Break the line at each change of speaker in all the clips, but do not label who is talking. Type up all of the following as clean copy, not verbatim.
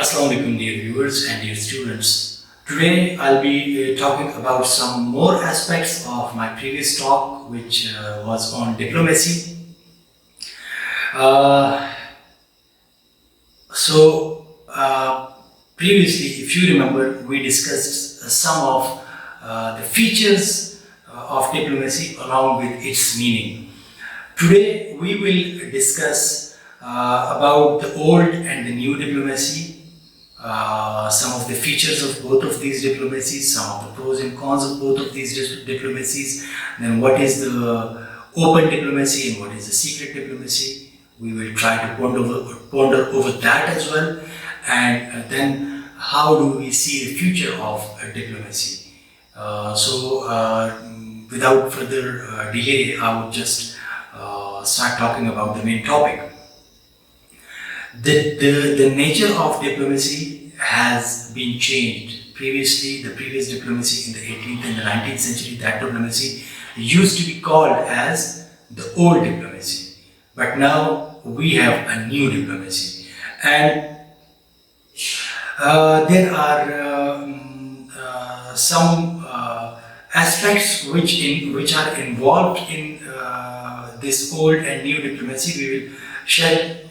Assalamu alaikum dear viewers and dear students. Today I'll be talking about some more aspects of my previous talk which was on diplomacy. Previously, if you remember, we discussed some of the features of diplomacy along with its meaning. Today we will discuss about the old and the new diplomacy, some of the features of both of these diplomacies, some of the pros and cons of both of these diplomacies, then what is the open diplomacy and what is the secret diplomacy. We will try to ponder over that as well, and then how do we see the future of diplomacy. Without further delay, I would just start talking about the main topic. The nature of diplomacy has been changed. Previously, the previous diplomacy in the 18th and the 19th century, that diplomacy used to be called as the old diplomacy. But now we have a new diplomacy. And there are some aspects which are involved in this old and new diplomacy.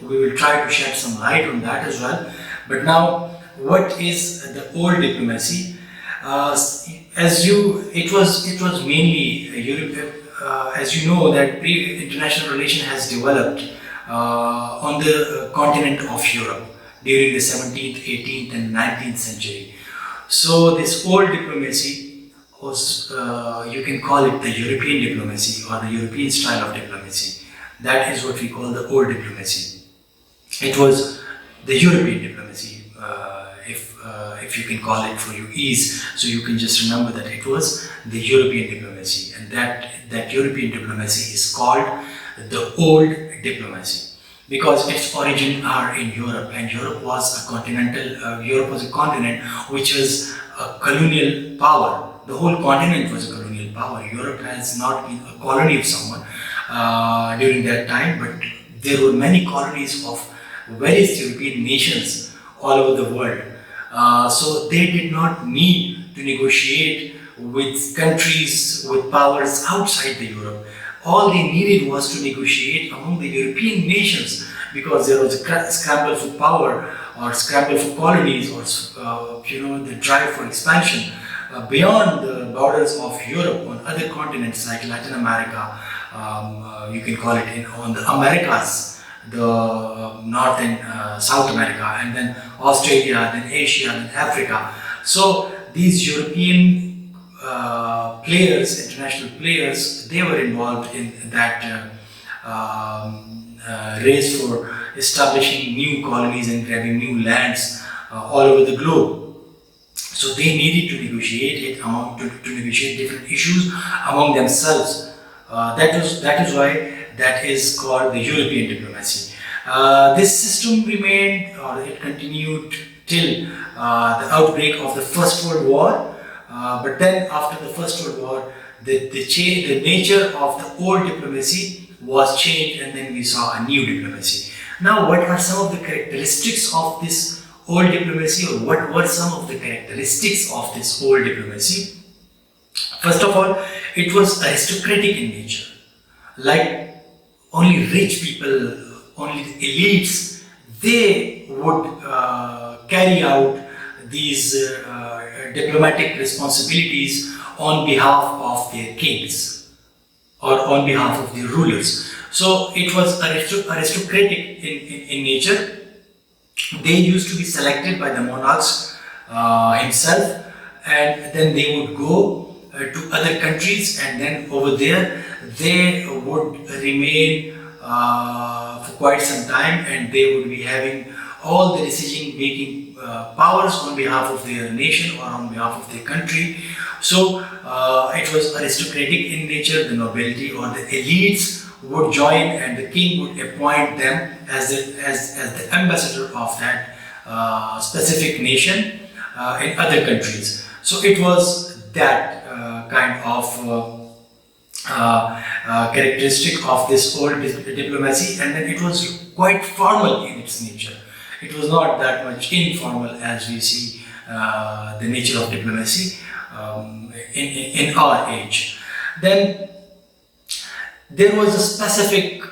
We will try to shed some light on that as well. But now, what is the old diplomacy? It was mainly Europe. As you know, that international relation has developed on the continent of Europe during the 17th, 18th, and 19th century. So this old diplomacy was, you can call it the European diplomacy or the European style of diplomacy. That is what we call the old diplomacy. It was the European diplomacy, if you can call it for your ease. So you can just remember that it was the European diplomacy, and that European diplomacy is called the old diplomacy because its origins are in Europe, and Europe was a continent which was a colonial power. The whole continent was a colonial power. Europe has not been a colony of someone during that time, but there were many colonies of various European nations all over the world. So they did not need to negotiate with countries, with powers outside the Europe. All they needed was to negotiate among the European nations, because there was a scramble for power or scramble for colonies, or the drive for expansion beyond the borders of Europe on other continents like Latin America. You can call it on the Americas, the North and South America, and then Australia, then Asia, then Africa. So these European players, international players, they were involved in that race for establishing new colonies and grabbing new lands all over the globe. So they needed to negotiate to negotiate different issues among themselves. That is why that is called the European diplomacy. This system remained, or it continued till the outbreak of the First World War. But then, after the First World War, the nature of the old diplomacy was changed, and then we saw a new diplomacy. Now, what are some of the characteristics of this old diplomacy, or what were some of the characteristics of this old diplomacy? First of all, it was aristocratic in nature. Like only rich people, only the elites, they would carry out these diplomatic responsibilities on behalf of their kings or on behalf of their rulers. So it was aristocratic in nature. They used to be selected by the monarchs himself, and then they would go to other countries, and then over there they would remain for quite some time, and they would be having all the decision-making powers on behalf of their nation or on behalf of their country. So it was aristocratic in nature. The nobility or the elites would join, and the king would appoint them as the ambassador of that specific nation in other countries. So it was that kind of characteristic of this old diplomacy, and then it was quite formal in its nature. It was not that much informal as we see the nature of diplomacy in our age. Then there was a specific,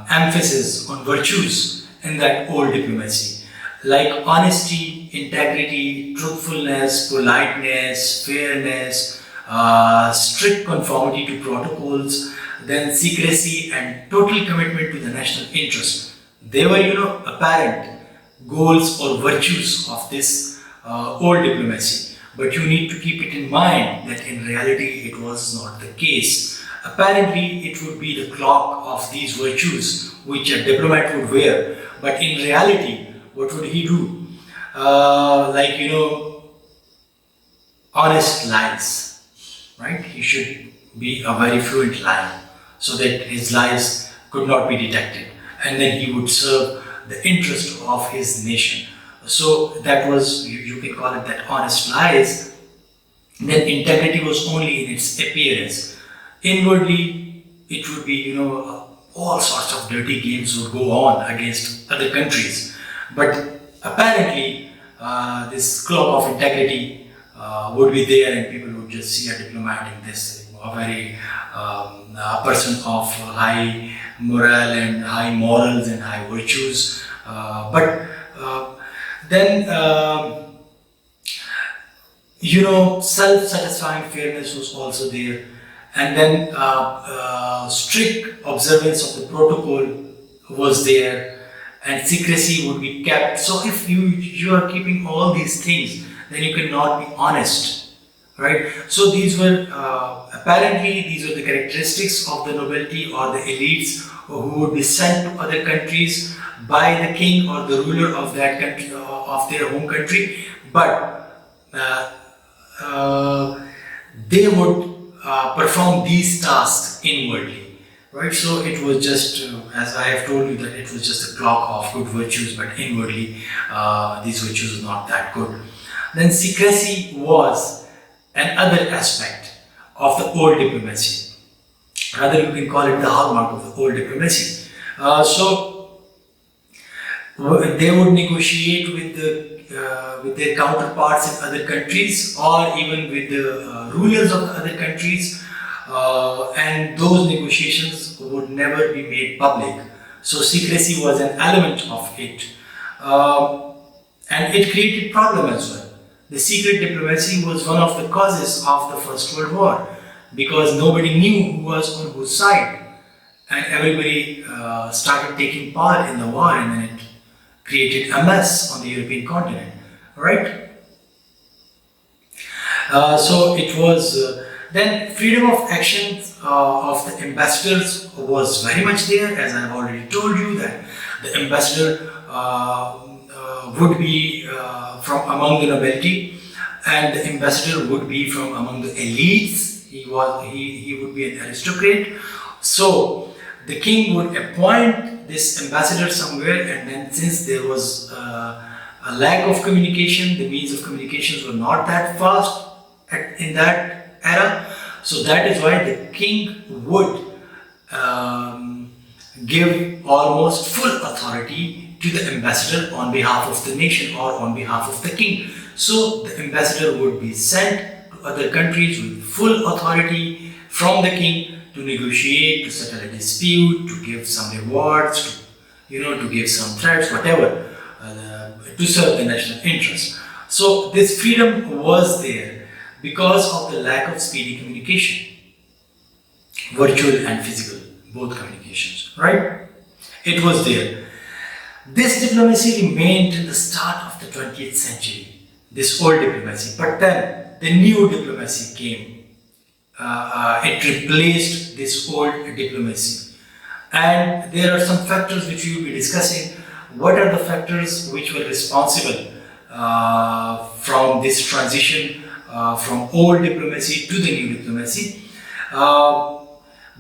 emphasis on virtues in that old diplomacy, like honesty, integrity, truthfulness, politeness, fairness, strict conformity to protocols, then secrecy and total commitment to the national interest. They were, apparent goals or virtues of this old diplomacy. But you need to keep it in mind that in reality it was not the case. Apparently it would be the clock of these virtues which a diplomat would wear, but in reality, what would he do? Honest lies, right? He should be a very fluent liar so that his lies could not be detected, and then he would serve the interest of his nation. So that was, you can call it that honest lies. Then integrity was only in its appearance. Inwardly, it would be, all sorts of dirty games would go on against other countries. But apparently, this cloak of integrity would be there, and people would just see a diplomat in this, a very a person of high morale and high morals and high virtues. Then self-satisfying fairness was also there, and then strict observance of the protocol was there, and secrecy would be kept. So if you are keeping all these things, then you cannot be honest, right? So these were apparently these were the characteristics of the nobility or the elites who would be sent to other countries by the king or the ruler of that country, of their home country, but they would perform these tasks inwardly, right? So it was just, as I have told you, that it was just a clock of good virtues, but inwardly these virtues were not that good. Then secrecy was another aspect of the old diplomacy. Rather, you can call it the hallmark of the old diplomacy. So they would negotiate with their counterparts in other countries, or even with the rulers of the other countries, and those negotiations would never be made public. So secrecy was an element of it, and it created problem as well. The secret diplomacy was one of the causes of the First World War, because nobody knew who was on whose side, and everybody started taking part in the war, and then it created a mess on the European continent, right? So it was then freedom of action of the ambassadors was very much there, as I have already told you, that the ambassador would be from among the nobility, and the ambassador would be from among the elites. He would be an aristocrat. So the king would appoint this ambassador somewhere, and then since there was a lack of communication, the means of communications were not that fast in that era. So that is why the king would give almost full authority to the ambassador on behalf of the nation or on behalf of the king. So the ambassador would be sent to other countries with full authority from the king to negotiate, to settle a dispute, to give some rewards, to give some threats, whatever, to serve the national interest. So this freedom was there because of the lack of speedy communication, virtual and physical, both communications, right? It was there. This diplomacy remained till the start of the 20th century, this old diplomacy. But then the new diplomacy came. It replaced this old diplomacy. And there are some factors which we will be discussing. What are the factors which were responsible from this transition from old diplomacy to the new diplomacy?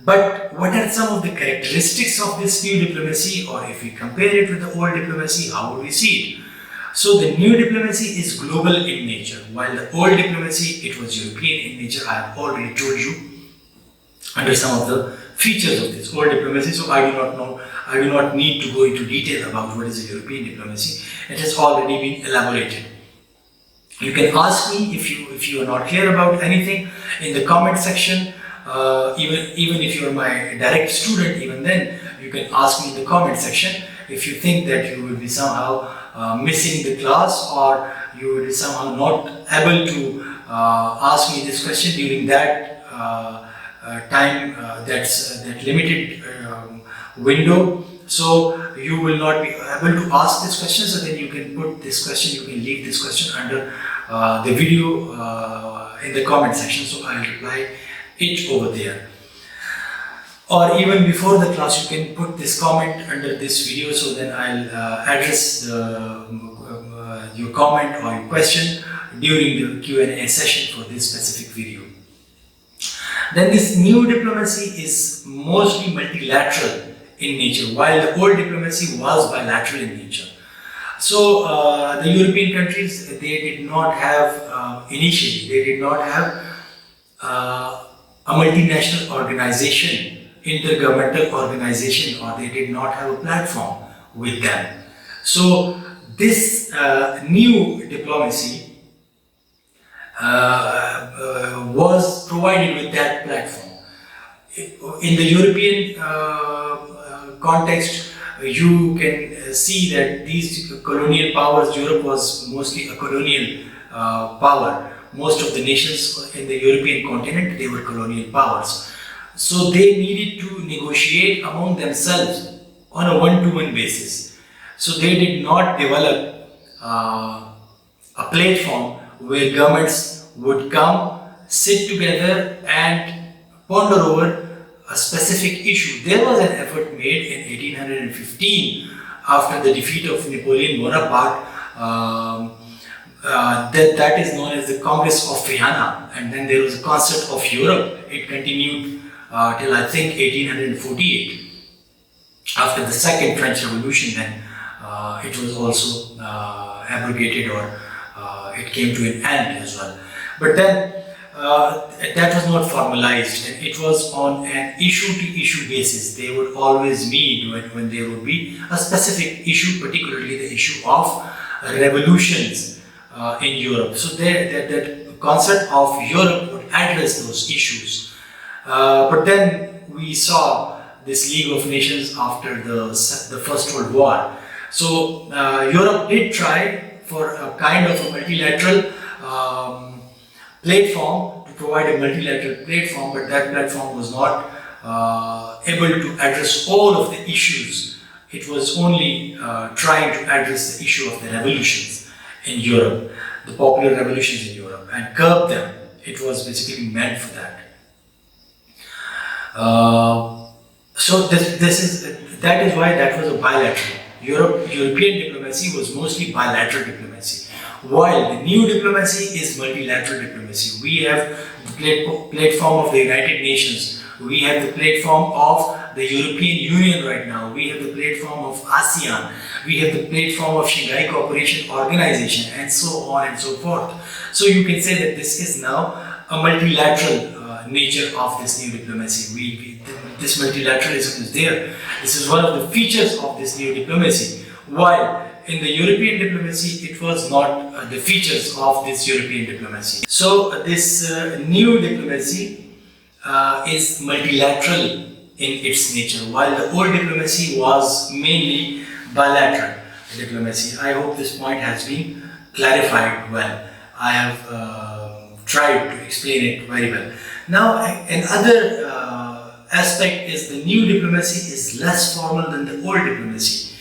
But what are some of the characteristics of this new diplomacy, or if we compare it with the old diplomacy, how would we see it? So the new diplomacy is global in nature, while the old diplomacy, it was European in nature. I have already told you under some of the features of this old diplomacy, so I do not know, I do not need to go into detail about what is a European diplomacy. It has already been elaborated. You can ask me if you are not clear about anything in the comment section. Even if you are my direct student, even then you can ask me in the comment section if you think that you will be somehow missing the class, or you will be somehow not able to ask me this question during that time, that limited window. So you will not be able to ask this question, so then you can put this question, you can leave this question under the video in the comment section, so I will reply it over there. Or even before the class, you can put this comment under this video, so then I'll address your comment or your question during the Q&A session for this specific video. Then this new diplomacy is mostly multilateral in nature, while the old diplomacy was bilateral in nature. So the European countries, they did not have, initially, they did not have a multinational organization, intergovernmental organization, or they did not have a platform with them. So this new diplomacy was provided with that platform. In the European context, you can see that these colonial powers, Europe was mostly a colonial power. Most of the nations in the European continent, they were colonial powers. So they needed to negotiate among themselves on a one-to-one basis. So they did not develop a platform where governments would come, sit together and ponder over a specific issue. There was an effort made in 1815 after the defeat of Napoleon Bonaparte. That is known as the Congress of Vienna, and then there was a Concert of Europe. It continued till I think 1848. After the Second French Revolution, then it was also abrogated, or it came to an end as well. But then that was not formalized, and it was on an issue-to-issue basis. They would always meet when there would be a specific issue, particularly the issue of revolutions in Europe. So that concept of Europe would address those issues. But then we saw this League of Nations after the First World War. So Europe did try for a kind of a multilateral platform, to provide a multilateral platform, but that platform was not able to address all of the issues. It was only trying to address the issue of the revolutions in Europe, the popular revolutions in Europe, and curb them. It was basically meant for that. So that is why that was a bilateral. European diplomacy was mostly bilateral diplomacy, while the new diplomacy is multilateral diplomacy. We have the platform of the United Nations, we have the platform of the European Union right now, we have the platform of ASEAN, we have the platform of Shanghai Cooperation Organization, and so on and so forth. So you can say that this is now a multilateral nature of this new diplomacy. This multilateralism is there. This is one of the features of this new diplomacy. While in the European diplomacy, it was not the features of this European diplomacy. So this new diplomacy is multilateral in its nature, while the old diplomacy was mainly bilateral diplomacy. I hope this point has been clarified well. I have tried to explain it very well. Now, another aspect is the new diplomacy is less formal than the old diplomacy.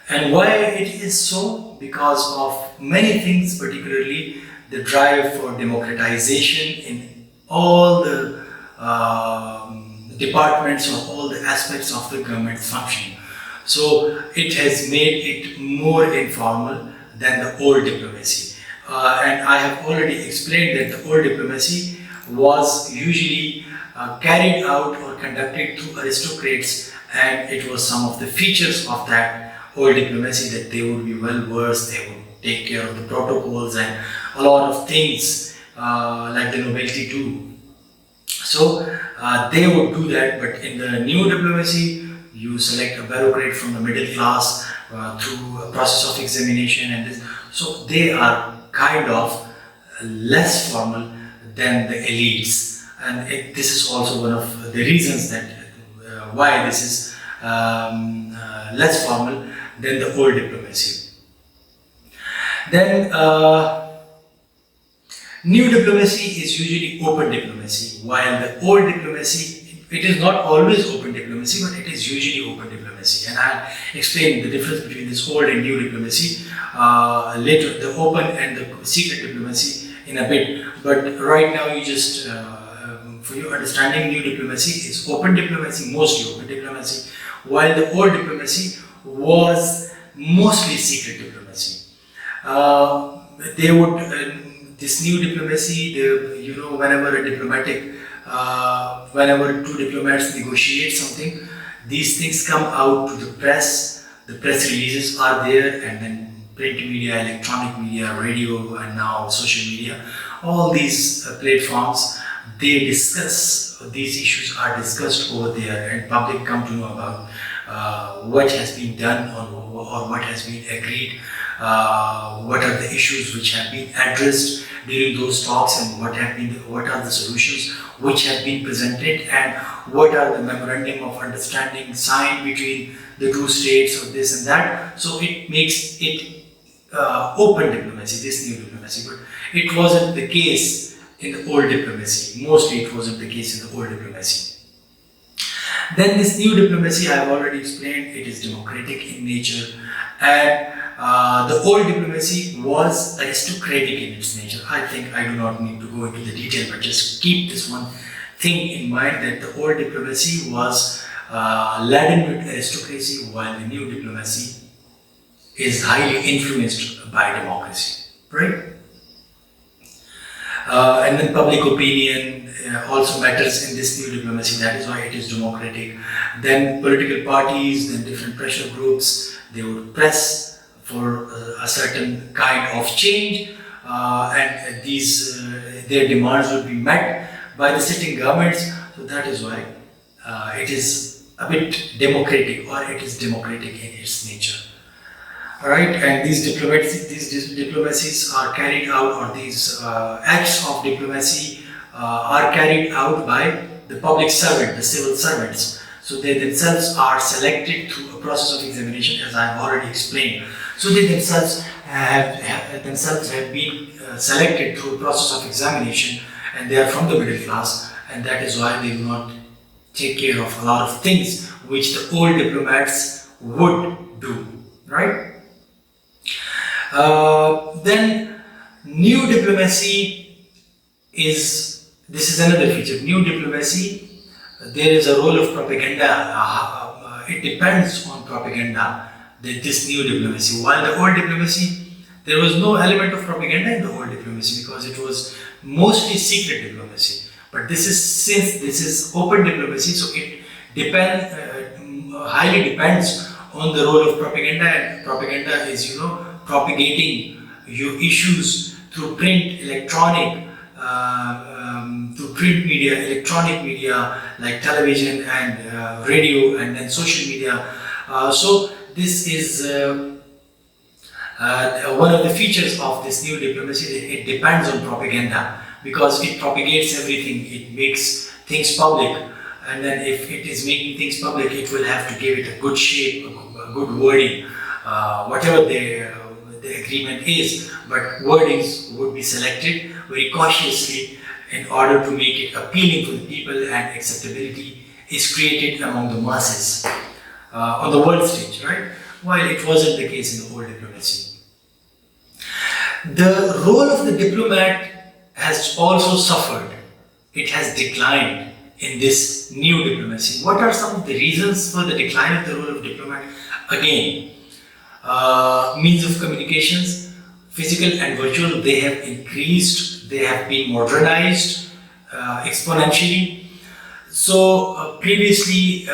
And why it is so? Because of many things, particularly the drive for democratization in all the departments or all the aspects of the government function. So it has made it more informal than the old diplomacy. And I have already explained that the old diplomacy was usually carried out or conducted through aristocrats, and it was some of the features of that old diplomacy that they would be well versed, they would take care of the protocols and a lot of things like the nobility too. So they would do that, but in the new diplomacy, you select a bureaucrat from the middle class through a process of examination and this. So they are kind of less formal than the elites, and this is also one of the reasons that why this is less formal than the old diplomacy. Then new diplomacy is usually open diplomacy, while the old diplomacy, it is not always open diplomacy, but it is usually open diplomacy. And I'll explain the difference between this old and new diplomacy later, the open and the secret diplomacy in a bit. But right now, you just, for your understanding, new diplomacy is open diplomacy, mostly open diplomacy, while the old diplomacy was mostly secret diplomacy. They would, this new diplomacy, whenever a diplomatic, whenever two diplomats negotiate something, these things come out to the press releases are there, and then print media, electronic media, radio, and now social media, all these platforms, they discuss, these issues are discussed over there, and public come to know about what has been done or what has been agreed, what are the issues which have been addressed during those talks, and what are the solutions which have been presented, and what are the memorandum of understanding signed between the two states, or this and that. So it makes it open diplomacy, this new diplomacy, but it wasn't the case in the old diplomacy. Mostly it wasn't the case in the old diplomacy. Then this new diplomacy, I have already explained, it is democratic in nature, and the old diplomacy was aristocratic in its nature. I think I do not need to go into the detail, but just keep this one thing in mind, that the old diplomacy was laden with aristocracy, while the new diplomacy is highly influenced by democracy, right? And then public opinion also matters in this new diplomacy, that is why it is democratic. Then political parties, then different pressure groups, they would press for a certain kind of change, and these their demands would be met by the sitting governments. So that is why it is a bit democratic, or it is democratic in its nature. Alright, and these diplomacies are carried out, or these acts of diplomacy are carried out by the public servant, the civil servants. So they themselves are selected through a process of examination, as I have already explained. So they themselves have been selected through a process of examination, and they are from the middle class, and that is why they do not take care of a lot of things which the old diplomats would do, right? Then new diplomacy is, this is another feature, new diplomacy, there is a role of propaganda. It depends on propaganda, this new diplomacy. While the old diplomacy, there was no element of propaganda in the old diplomacy, because it was mostly secret diplomacy. But since this is open diplomacy, so it highly depends on the role of propaganda, and propaganda is, propagating your issues through print, electronic, through print media, electronic media like television and radio, and then social media. So this is one of the features of this new diplomacy. It depends on propaganda, because it propagates everything, it makes things public, and then if it is making things public, it will have to give it a good shape, a good wording, whatever the agreement is, but wordings would be selected very cautiously in order to make it appealing for the people, and acceptability is created among the masses on the world stage, right? While it wasn't the case in the old diplomacy. The role of the diplomat has also suffered. It has declined in this new diplomacy. What are some of the reasons for the decline of the role of diplomat? Again, means of communications, physical and virtual, they have increased, they have been modernized exponentially. So previously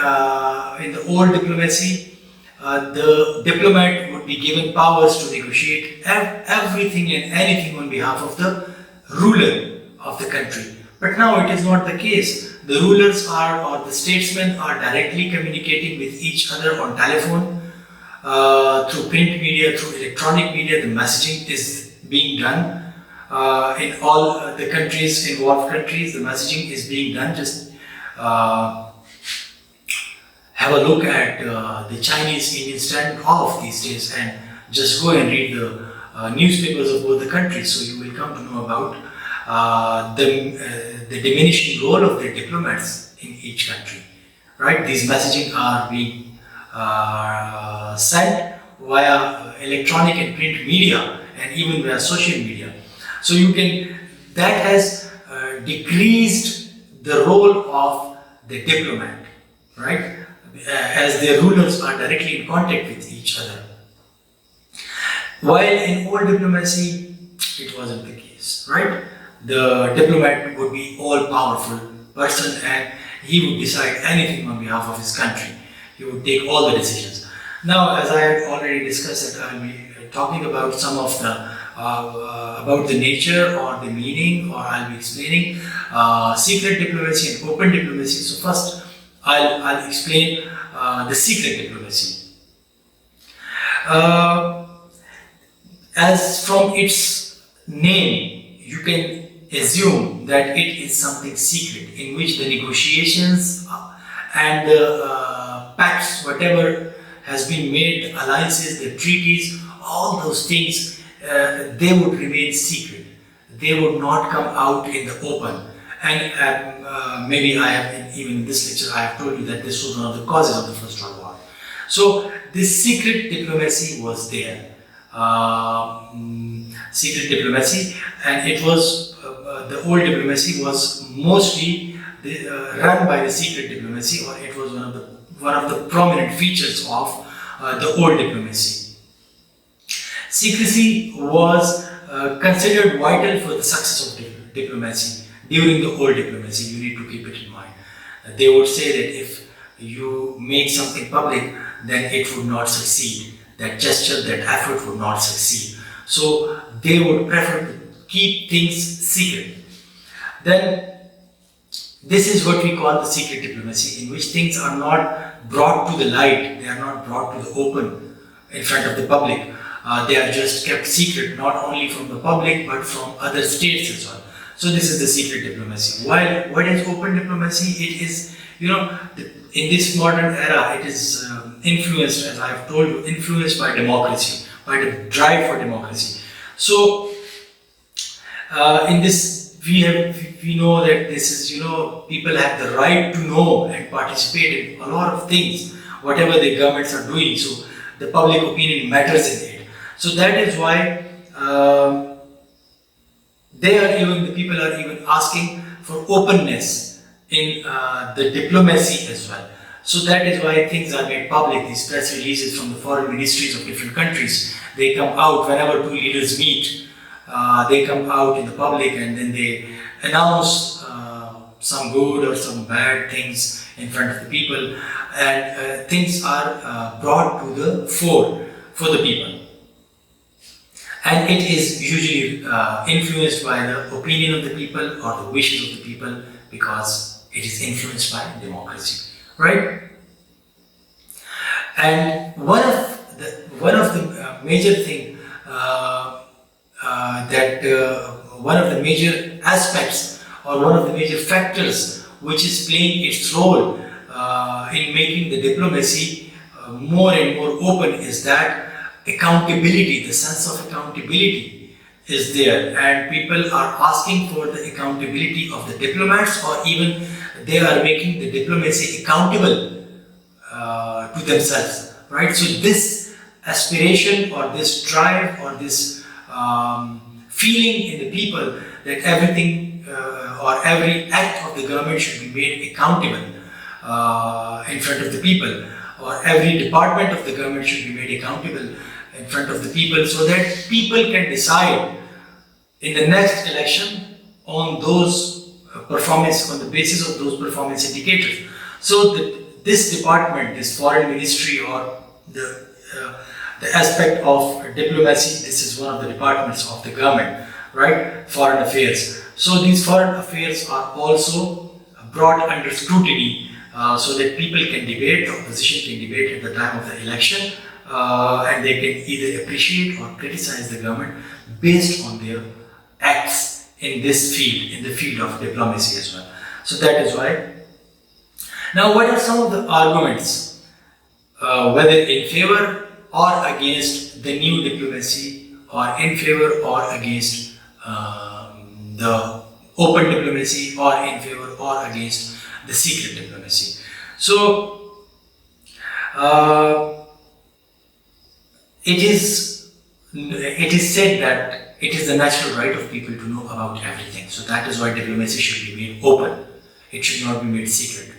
in the old diplomacy, the diplomat would be given powers to negotiate everything and anything on behalf of the ruler of the country. But now it is not the case. the rulers are or the statesmen are directly communicating with each other on telephone, through print media, through electronic media. The messaging is being done in all the countries, involved countries. The messaging is being done. Just have a look at the Chinese-Indian standoff these days, and just go and read the newspapers of both the countries. So you will come to know about the diminishing role of the diplomats in each country. Right? These messaging are being sent via electronic and print media, and even via social media. So that has decreased the role of the diplomat, right? As their rulers are directly in contact with each other. While in old diplomacy, it wasn't the case, right? The diplomat would be all-powerful person, and he would decide anything on behalf of his country. He would take all the decisions. Now, as I had already discussed, I will be talking about some of the about the nature or the meaning, or I'll be explaining secret diplomacy and open diplomacy. So first, I'll explain the secret diplomacy. As from its name, you can assume that it is something secret, in which the negotiations and the pacts, whatever has been made, the alliances, the treaties, all those things, they would remain secret. They would not come out in the open. And maybe I have, even in this lecture, I have told you that this was one of the causes of the First World War. So this secret diplomacy was there. Secret diplomacy, and it was the old diplomacy was mostly run by the secret diplomacy, or it was one of the prominent features of the old diplomacy. Secrecy was considered vital for the success of diplomacy during the old diplomacy. You need to keep it in mind. They would say that if you make something public, then it would not succeed. That gesture, that effort would not succeed. So they would prefer to keep things secret. Then this is what we call the secret diplomacy, in which things are not brought to the light, they are not brought to the open in front of the public. They are just kept secret, not only from the public but from other states as well. So this is the secret diplomacy. While what is open diplomacy? It is, in this modern era, it is influenced, as I have told you, influenced by democracy, by the drive for democracy. So in this, we know that this is, people have the right to know and participate in a lot of things, whatever the governments are doing. So the public opinion matters in it. So that is why the people are even asking for openness in the diplomacy as well. So that is why things are made public. These press releases from the foreign ministries of different countries, they come out whenever two leaders meet. They come out in the public, and then they announce some good or some bad things in front of the people, and things are brought to the fore for the people. And it is usually influenced by the opinion of the people or the wishes of the people, because it is influenced by democracy, right? And one of the major thing one of the major aspects or one of the major factors which is playing its role in making the diplomacy more and more open is that accountability. The sense of accountability is there, and people are asking for the accountability of the diplomats, or even they are making the diplomacy accountable to themselves, right? So this aspiration or this drive or this feeling in the people that everything or every act of the government should be made accountable in front of the people, or every department of the government should be made accountable in front of the people, so that people can decide in the next election on those performance, on the basis of those performance indicators. So this department, this foreign ministry, or the aspect of diplomacy, this is one of the departments of the government, right? Foreign affairs. So these foreign affairs are also brought under scrutiny so that people can debate, the opposition can debate at the time of the election, and they can either appreciate or criticize the government based on their acts in this field, in the field of diplomacy as well. So that is why. Now, what are some of the arguments, whether in favor or against the new diplomacy, or in favor or against the open diplomacy, or in favor or against the secret diplomacy? So, it is said that it is the natural right of people to know about everything. So that is why diplomacy should be made open. It should not be made secret.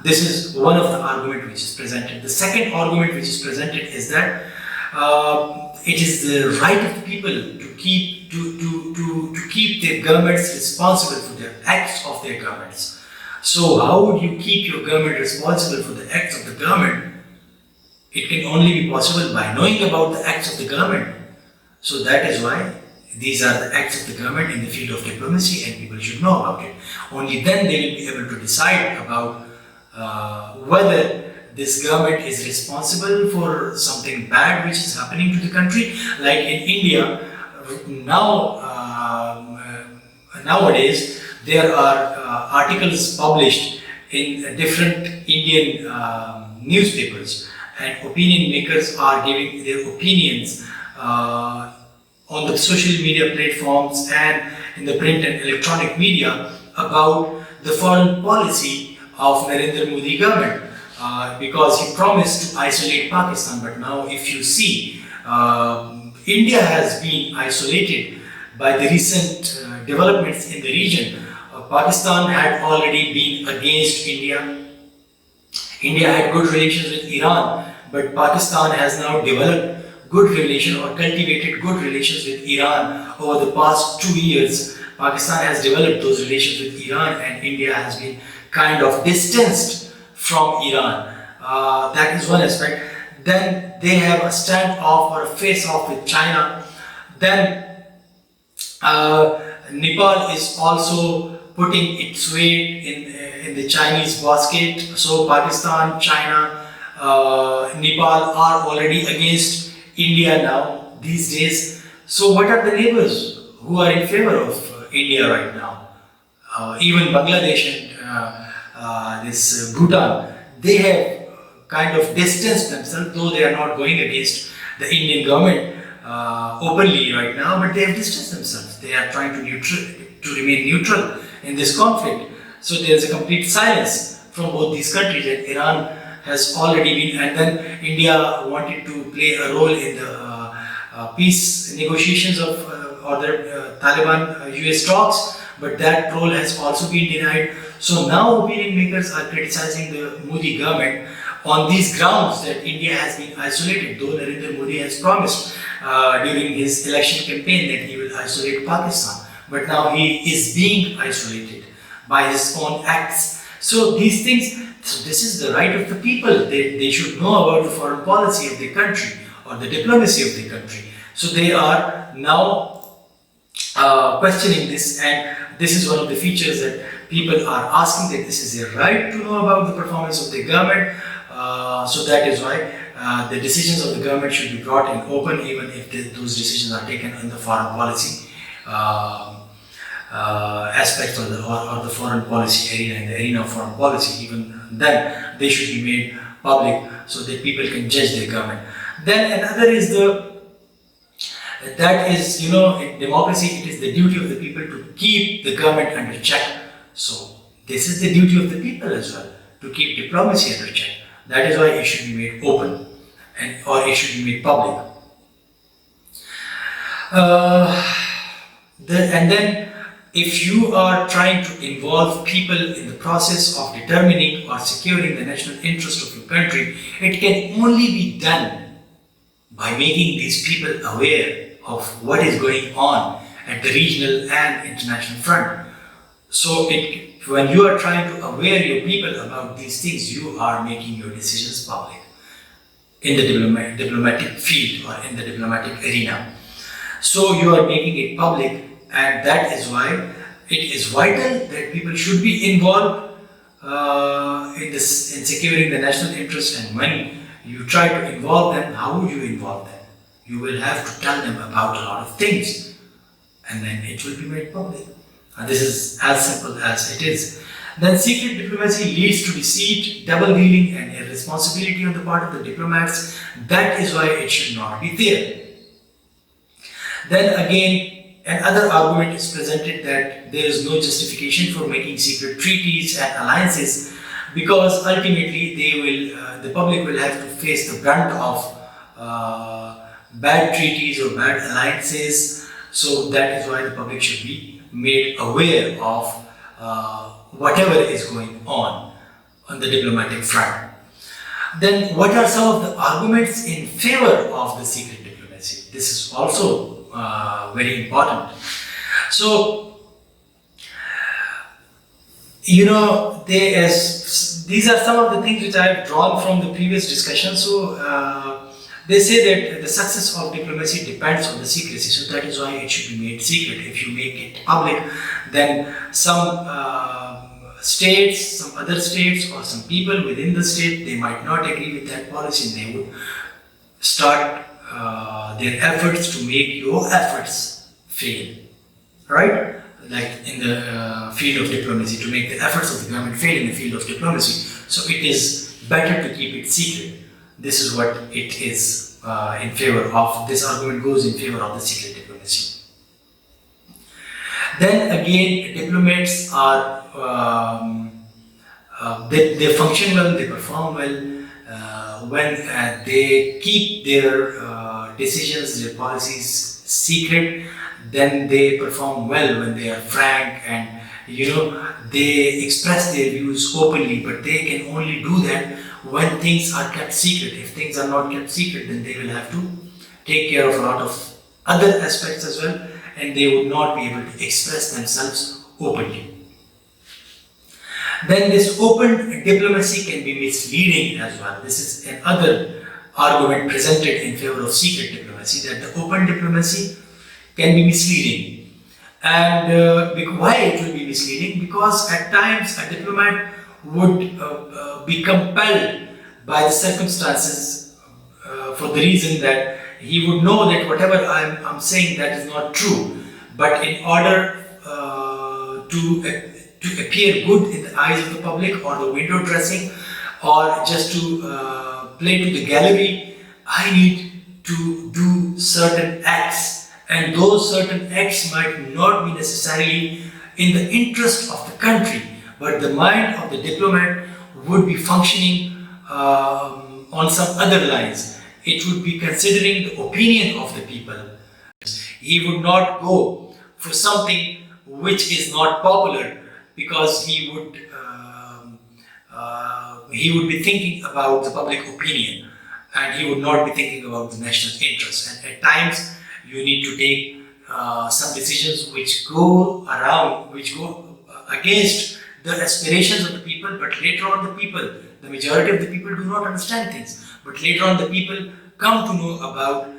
This is one of the arguments which is presented. The second argument which is presented is that it is the right of the people to keep their governments responsible for the acts of their governments. So how would you keep your government responsible for the acts of the government? It can only be possible by knowing about the acts of the government. So that is why these are the acts of the government in the field of diplomacy, and people should know about it. Only then they will be able to decide about whether this government is responsible for something bad which is happening to the country. Like in India, nowadays there are articles published in different Indian newspapers, and opinion makers are giving their opinions on the social media platforms and in the print and electronic media about the foreign policy of Narendra Modi government, because he promised to isolate Pakistan. But now if you see, India has been isolated by the recent developments in the region. Pakistan had already been against India. India had good relations with Iran, but Pakistan has now developed good relations or cultivated good relations with Iran over the past 2 years. Pakistan has developed those relations with Iran, and India has been kind of distanced from Iran. That is one aspect. Then they have a standoff or a face-off with China. Then Nepal is also putting its weight in the Chinese basket. So Pakistan, China, Nepal are already against India now these days. So what are the neighbors who are in favor of India right now? Even Bangladesh and this Bhutan, they have kind of distanced themselves, though they are not going against the Indian government openly right now, but they have distanced themselves. They are trying to remain neutral in this conflict. So there is a complete silence from both these countries, and Iran has already been, and then India wanted to play a role in the peace negotiations of or the Taliban-US talks, but that role has also been denied. So now opinion makers are criticizing the Modi government on these grounds that India has been isolated, though Narendra Modi has promised during his election campaign that he will isolate Pakistan. But now he is being isolated by his own acts. So these things, so this is the right of the people. They should know about the foreign policy of the country or the diplomacy of the country. So they are now questioning this, and this is one of the features that people are asking, that this is their right to know about the performance of the government. So that is why the decisions of the government should be brought in open, even if those decisions are taken in the foreign policy aspects or the foreign policy arena, in the arena of foreign policy. Even then they should be made public so that people can judge their government. Then another is in democracy, it is the duty of the people to keep the government under check. So this is the duty of the people as well, to keep diplomacy under check. That is why it should be made open, or it should be made public. And then if you are trying to involve people in the process of determining or securing the national interest of your country, it can only be done by making these people aware of what is going on at the regional and international front. So when you are trying to aware your people about these things, you are making your decisions public in the diplomatic field or in the diplomatic arena. So you are making it public, and that is why it is vital that people should be involved in securing the national interest and money, you try to involve them. How would you involve them? You will have to tell them about a lot of things, and then it will be made public. And this is as simple as it is. Then secret diplomacy leads to deceit, double-dealing, and irresponsibility on the part of the diplomats. That is why it should not be there. Then again, another argument is presented that there is no justification for making secret treaties and alliances, because ultimately the public will have to face the brunt of bad treaties or bad alliances. So that is why the public should be made aware of whatever is going on the diplomatic front. Then what are some of the arguments in favor of the secret diplomacy? This is also very important. So, these are some of the things which I have drawn from the previous discussion. So, they say that the success of diplomacy depends on the secrecy. So that is why it should be made secret. If you make it public, then some states, some other states, or some people within the state, they might not agree with that policy, and they would start their efforts to make your efforts fail, right? Like in the field of diplomacy, to make the efforts of the government fail in the field of diplomacy. So it is better to keep it secret. This is what it is in favor of. This argument goes in favor of the secret diplomacy. Then again, diplomats are they function well, they perform well when they keep their decisions, their policies secret. Then they perform well when they are frank and they express their views openly. But they can only do that when things are kept secret. If things are not kept secret, then they will have to take care of a lot of other aspects as well, and they would not be able to express themselves openly. Then this open diplomacy can be misleading as well. This is another argument presented in favor of secret diplomacy, that the open diplomacy can be misleading. And why it will be misleading? Because at times a diplomat would be compelled by the circumstances for the reason that he would know that whatever I'm saying, that is not true. But in order to appear good in the eyes of the public, or the window dressing, or just to play to the gallery, I need to do certain acts, and those certain acts might not be necessarily in the interest of the country, but the mind of the diplomat would be functioning on some other lines. It would be considering the opinion of the people. He would not go for something which is not popular, because he would be thinking about the public opinion, and he would not be thinking about the national interest. And at times you need to take some decisions which go against the aspirations of the people, but later on the majority of the people do not understand things. But later on the people come to know about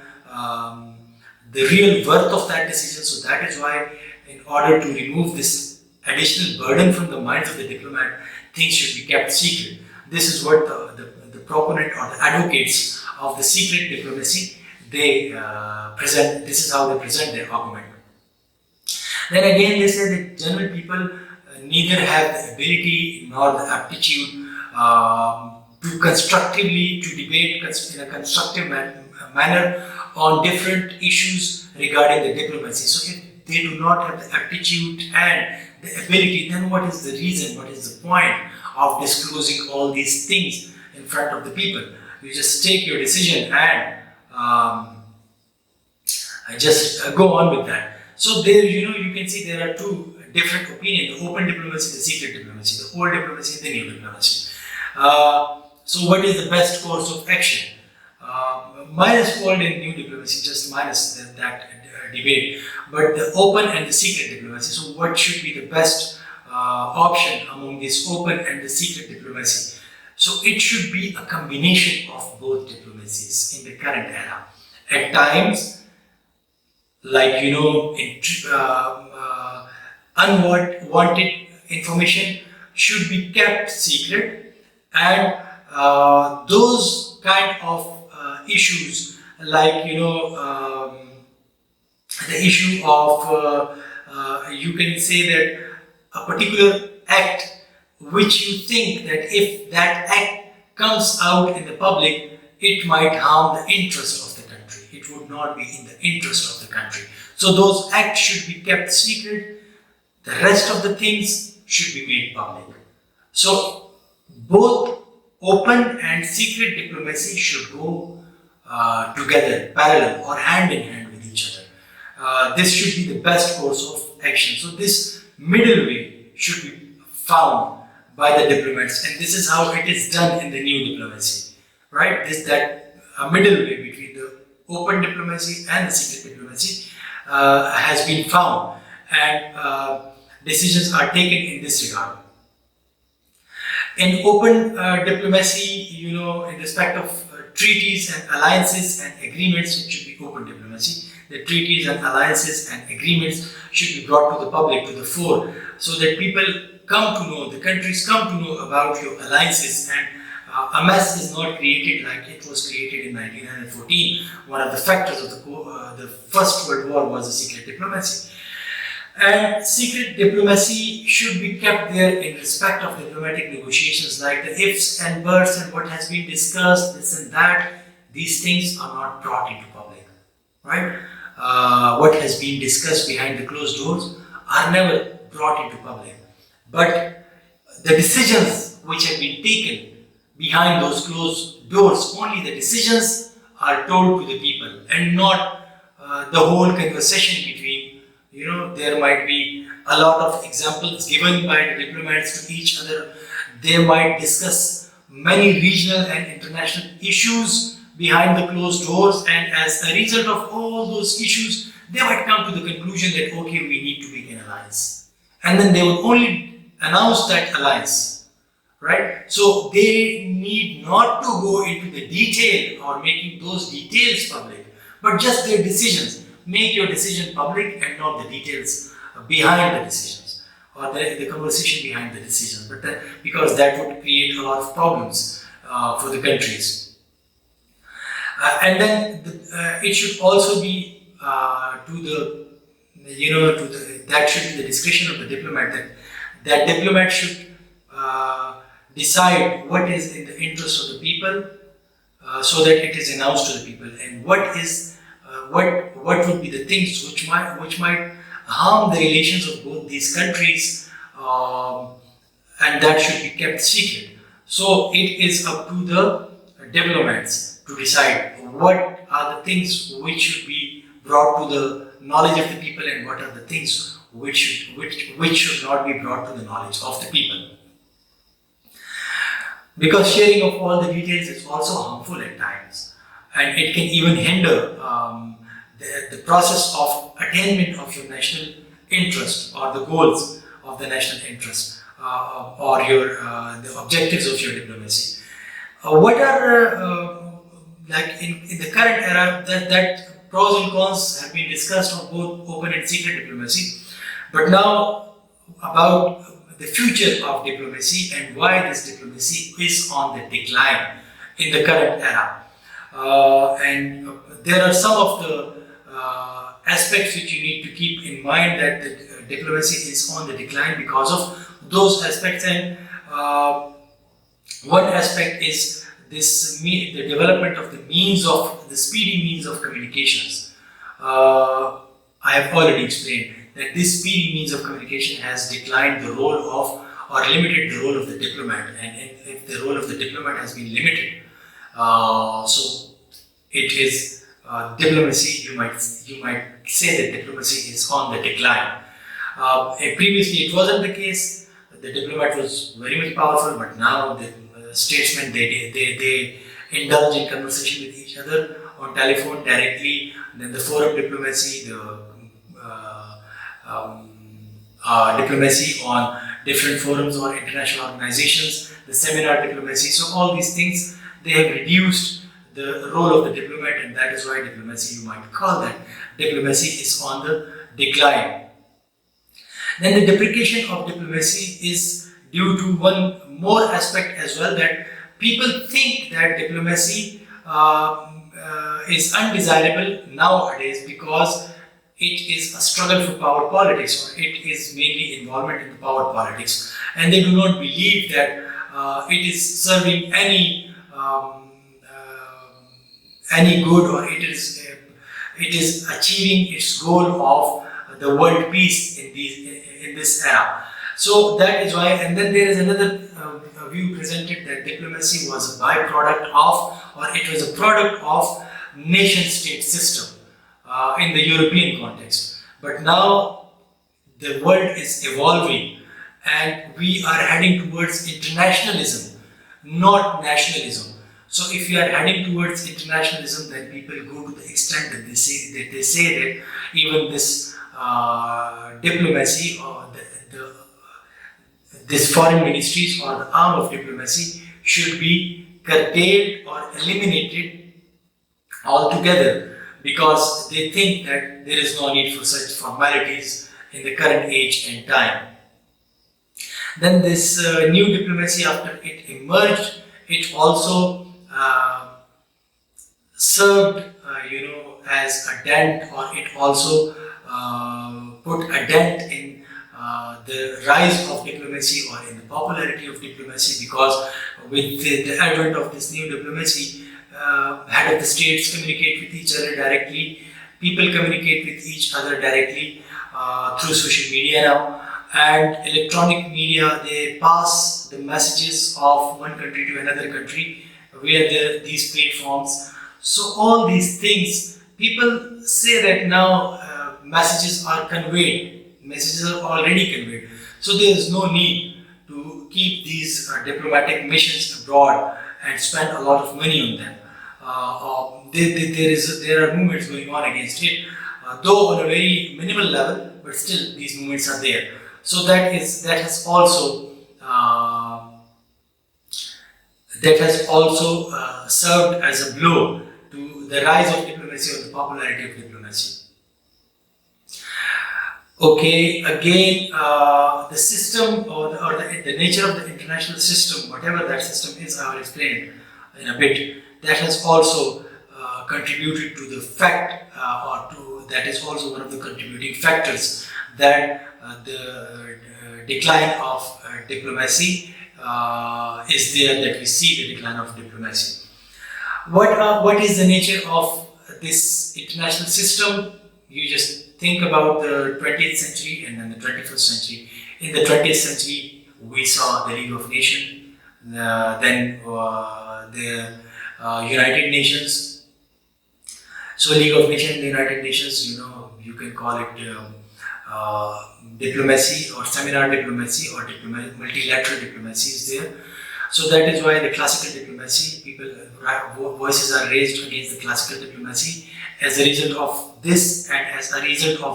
the real worth of that decision. So that is why, in order to remove this additional burden from the minds of the diplomat, things should be kept secret. This is what the proponent or the advocates of the secret diplomacy, they present. This is how they present their argument. Then again, they say that general people neither have the ability nor the aptitude to constructively debate in a constructive manner on different issues regarding the diplomacy. So if they do not have the aptitude and the ability, then what is the reason, what is the point of disclosing all these things in front of the people? You just take your decision and just go on with that. So there, you can see there are two different opinions: the open diplomacy, the secret diplomacy, the old diplomacy, the new diplomacy. So what is the best course of action? Minus old and new diplomacy, just minus that debate. But the open and the secret diplomacy. So what should be the best option among this open and the secret diplomacy? So it should be a combination of both diplomacies in the current era. At times, like unwanted information should be kept secret, and those kind of issues, like the issue of you can say that a particular act which you think that if that act comes out in the public, it might harm the interest of the country. It would not be in the interest of the country. So those acts should be kept secret. The rest of the things should be made public. So both open and secret diplomacy should go together, parallel or hand in hand with each other. This should be the best course of action. So this middle way should be found by the diplomats, and this is how it is done in the new diplomacy, right? That middle way between the open diplomacy and the secret diplomacy has been found, and decisions are taken in this regard. In open diplomacy, in respect of treaties and alliances and agreements, it should be open diplomacy. The treaties and alliances and agreements should be brought to the public, to the fore, so that people come to know, the countries come to know about your alliances, and a mess is not created like it was created in 1914. One of the factors of the First World War was the secret diplomacy. And secret diplomacy should be kept there in respect of diplomatic negotiations, like the ifs and buts and what has been discussed, this and that. These things are not brought into public, right? What has been discussed behind the closed doors are never brought into public. But the decisions which have been taken behind those closed doors, only the decisions are told to the people, and not the whole conversation between, there might be a lot of examples given by the diplomats to each other. They might discuss many regional and international issues behind the closed doors, and as a result of all those issues, they might come to the conclusion that, okay, we need to make an alliance. And then they will only announce that alliance, right? So they need not to go into the detail or making those details public, but just their decisions. Make your decision public and not the details behind the decisions, or the conversation behind the decisions, but because that would create a lot of problems for the countries. And then it should also be that should be the discretion of the diplomat, that diplomat should decide what is in the interest of the people, so that it is announced to the people, and what would be the things which might harm the relations of both these countries, and that should be kept secret. So it is up to the diplomats to decide what are the things which should be brought to the knowledge of the people, and what are the things which should not be brought to the knowledge of the people. Because sharing of all the details is also harmful at times, and it can even hinder the process of attainment of your national interest, or the goals of the national interest, or the objectives of your diplomacy. What are like in the current era, that pros and cons have been discussed on both open and secret diplomacy, but now about the future of diplomacy and why this diplomacy is on the decline in the current era. And there are some of the aspects which you need to keep in mind, that the diplomacy is on the decline because of those aspects. And one aspect is the development of the speedy means of communications. I have already explained that this speedy means of communication has declined the role of, or limited the role of the diplomat, and if the role of the diplomat has been limited, so it is diplomacy. You might say that diplomacy is on the decline. Previously, it wasn't the case. The diplomat was very much powerful, but now the statesmen they indulge in conversation with each other on telephone directly. Then the forum diplomacy, the diplomacy on different forums or international organizations, the seminar diplomacy. So all these things, they have reduced the role of the diplomat, and that is why diplomacy, you might call that, diplomacy is on the decline. Then the deprecation of diplomacy is due to one more aspect as well, that people think that diplomacy is undesirable nowadays because it is a struggle for power politics, or it is mainly involvement in the power politics, and they do not believe that it is serving any good, or it is achieving its goal of the world peace in this era. So that is why, and then there is another view presented that diplomacy was a byproduct of, or it was a product of nation-state system in the European context. But now the world is evolving and we are heading towards internationalism, not nationalism. So if you are heading towards internationalism, then people go to the extent that they say that even this diplomacy, or this foreign ministries, or the arm of diplomacy, should be curtailed or eliminated altogether, because they think that there is no need for such formalities in the current age and time. Then this new diplomacy, after it emerged, it also served, as a dent, or it also put a dent in the rise of diplomacy, or in the popularity of diplomacy, because with the advent of this new diplomacy, head of the states communicate with each other directly, people communicate with each other directly through social media now, and electronic media, they pass the messages of one country to another country via these platforms. So all these things, people say that now messages are conveyed, messages are already conveyed, so there is no need to keep these diplomatic missions abroad and spend a lot of money on them. There are movements going on against it, though on a very minimal level, but still these movements are there. So that has also served as a blow to the rise of diplomacy, or the popularity of diplomacy. Okay, again, the system, or the nature of the international system, whatever that system is, I will explain in a bit. That has also contributed to the fact, that is also one of the contributing factors, that the decline of diplomacy is there, that we see the decline of diplomacy. What is the nature of this international system? You just think about the 20th century and then the 21st century. In the 20th century, we saw the League of Nations, then the United Nations. So League of Nations and the United Nations, you can call it diplomacy, or seminar diplomacy, or multilateral diplomacy is there. So that is why the classical diplomacy, voices are raised against the classical diplomacy. As a result of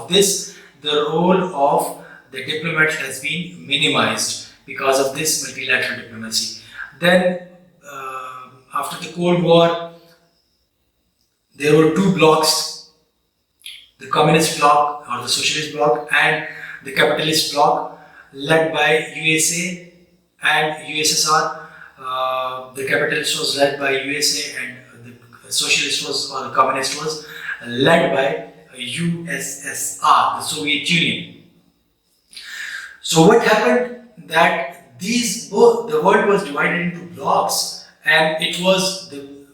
this, the role of the diplomat has been minimized because of this multilateral diplomacy. Then, after the Cold War, there were two blocks: the communist bloc, or the socialist bloc, and the capitalist bloc, led by USA and USSR. The capitalist was led by USA, and the socialist or the communist was led by USSR, the Soviet Union. So what happened, that the world was divided into blocks, and it was the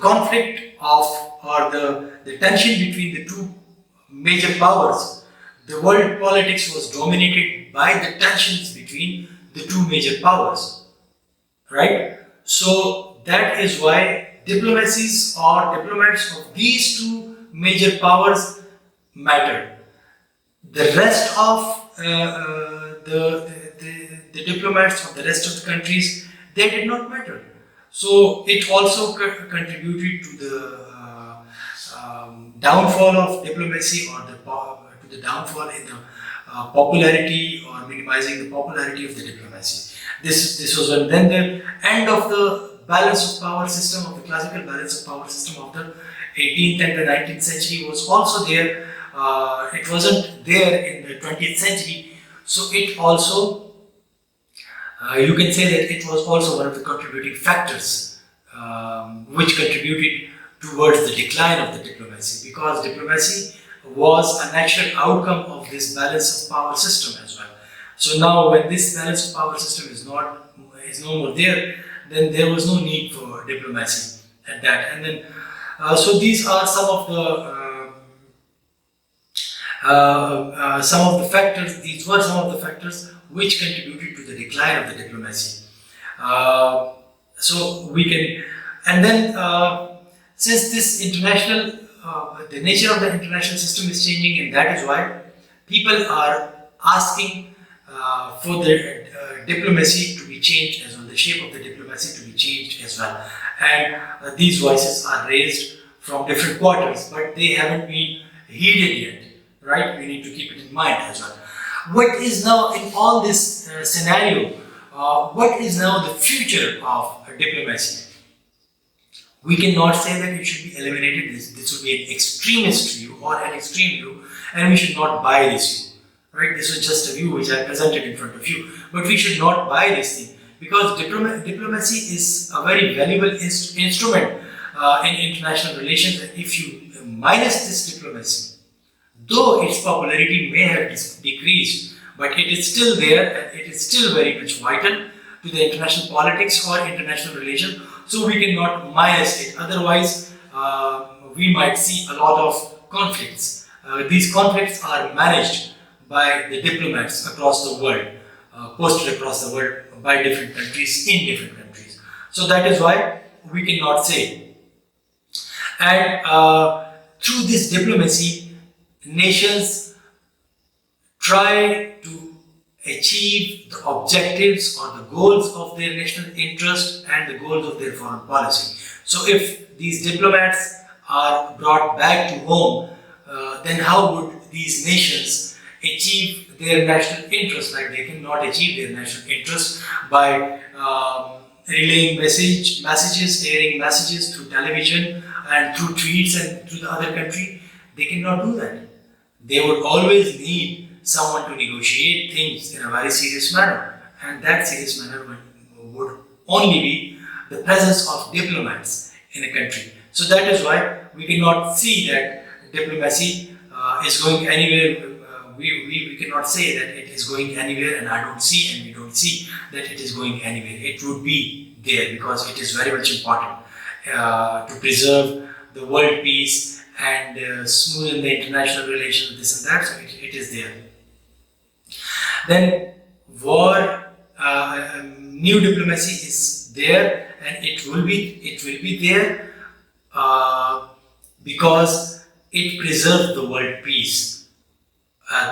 conflict of, or the tension between the two major powers. The world politics was dominated by the tensions between the two major powers, right? So that is why diplomats of these two major powers mattered. The rest of the diplomats of the rest of the countries, they did not matter. So it also contributed to the downfall of diplomacy, or to the downfall in the popularity, or minimizing the popularity of the diplomacy. This was when then the end of the balance of power system, of the classical balance of power system of the 18th and the 19th century was also there. It wasn't there in the 20th century, so it also You can say that it was also one of the contributing factors which contributed towards the decline of the diplomacy, because diplomacy was a natural outcome of this balance of power system as well. So now when this balance of power system is no more there, then there was no need for diplomacy at that. And then so these are some of the factors. These were some of the factors which contributed to the decline of the diplomacy. So we can, and then since this international, the nature of the international system is changing, and that is why people are asking for the diplomacy to be changed as well, the shape of the diplomacy to be changed as well. And these voices are raised from different quarters, but they haven't been heeded yet, right? We need to keep it in mind as well. What is now in all this scenario, what is now the future of diplomacy? We cannot say that it should be eliminated. This would be an extremist view or an extreme view, and we should not buy this view. Right? This was just a view which I presented in front of you, but we should not buy this thing, because diplomacy is a very valuable instrument in international relations. And if you minus this diplomacy, though its popularity may have decreased, but it is still there and it is still very much vital to the international politics or international relations. So we cannot minus it. Otherwise, we might see a lot of conflicts. These conflicts are managed by the diplomats across the world, posted across the world by different countries in different countries. So that is why we cannot say. And through this diplomacy, nations try to achieve the objectives or the goals of their national interest and the goals of their foreign policy. So if these diplomats are brought back to home, then how would these nations achieve their national interest? Like, they cannot achieve their national interest by relaying messages, airing messages through television and through tweets and through the other country. They cannot do that. They would always need someone to negotiate things in a very serious manner, and that serious manner would only be the presence of diplomats in a country. So that is why we cannot see that diplomacy is going anywhere. We cannot say that it is going anywhere, and I don't see, and we don't see that it is going anywhere. It would be there because it is very much important to preserve the world peace and smoothen the international relations, this and that. So it is there. Then war, new diplomacy is there, and it will be there because it preserves the world peace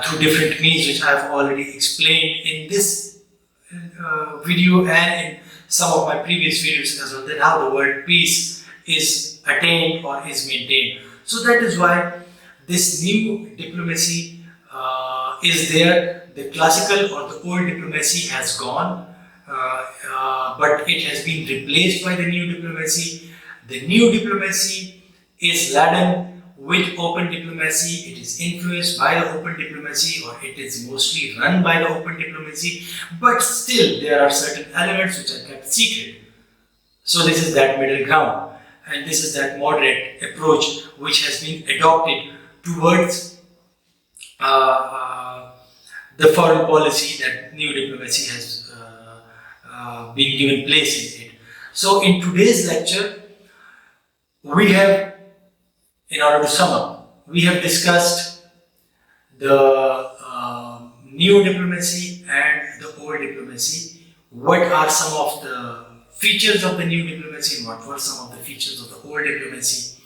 through different means, which I have already explained in this video and in some of my previous videos as well, that how the world peace is attained or is maintained. So that is why this new diplomacy is there. The classical or the old diplomacy has gone, but it has been replaced by the new diplomacy. The new diplomacy is laden with open diplomacy. It is influenced by the open diplomacy, or it is mostly run by the open diplomacy, but still there are certain elements which are kept secret. So this is that middle ground, and this is that moderate approach which has been adopted towards the foreign policy that new diplomacy has been given place in it. So in today's lecture, we have, in order to sum up, we have discussed the new diplomacy and the old diplomacy. What are some of the features of the new diplomacy and what were some of the features of the old diplomacy?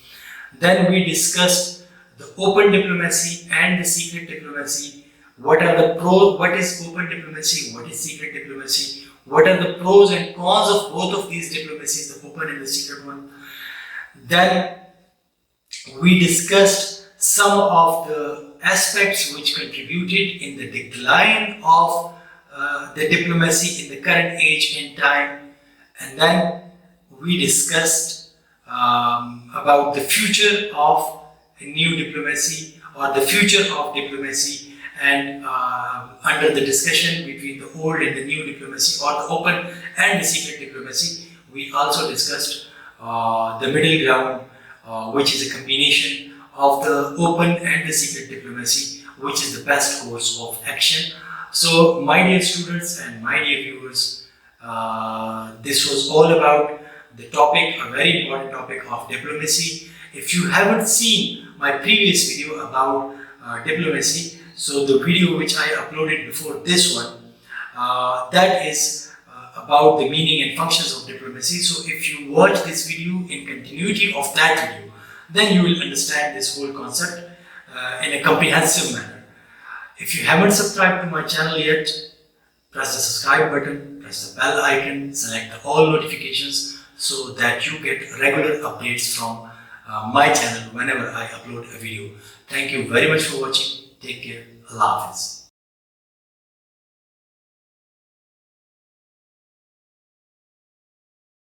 Then we discussed the open diplomacy and the secret diplomacy. What are the pros? What is open diplomacy? What is secret diplomacy? What are the pros and cons of both of these diplomacies, the open and the secret one? Then we discussed some of the aspects which contributed in the decline of the diplomacy in the current age and time. And then we discussed about the future of new diplomacy or the future of diplomacy. and under the discussion between the old and the new diplomacy, or the open and the secret diplomacy, we also discussed the middle ground, which is a combination of the open and the secret diplomacy, which is the best course of action. So, my dear students and my dear viewers, this was all about the topic, a very important topic of diplomacy. If you haven't seen my previous video about diplomacy, so the video which I uploaded before this one, that is about the meaning and functions of diplomacy. So if you watch this video in continuity of that video, then you will understand this whole concept in a comprehensive manner. If you haven't subscribed to my channel yet, press the subscribe button, press the bell icon, select the all notifications so that you get regular updates from my channel whenever I upload a video. Thank you very much for watching. Take care. Allah Hafiz.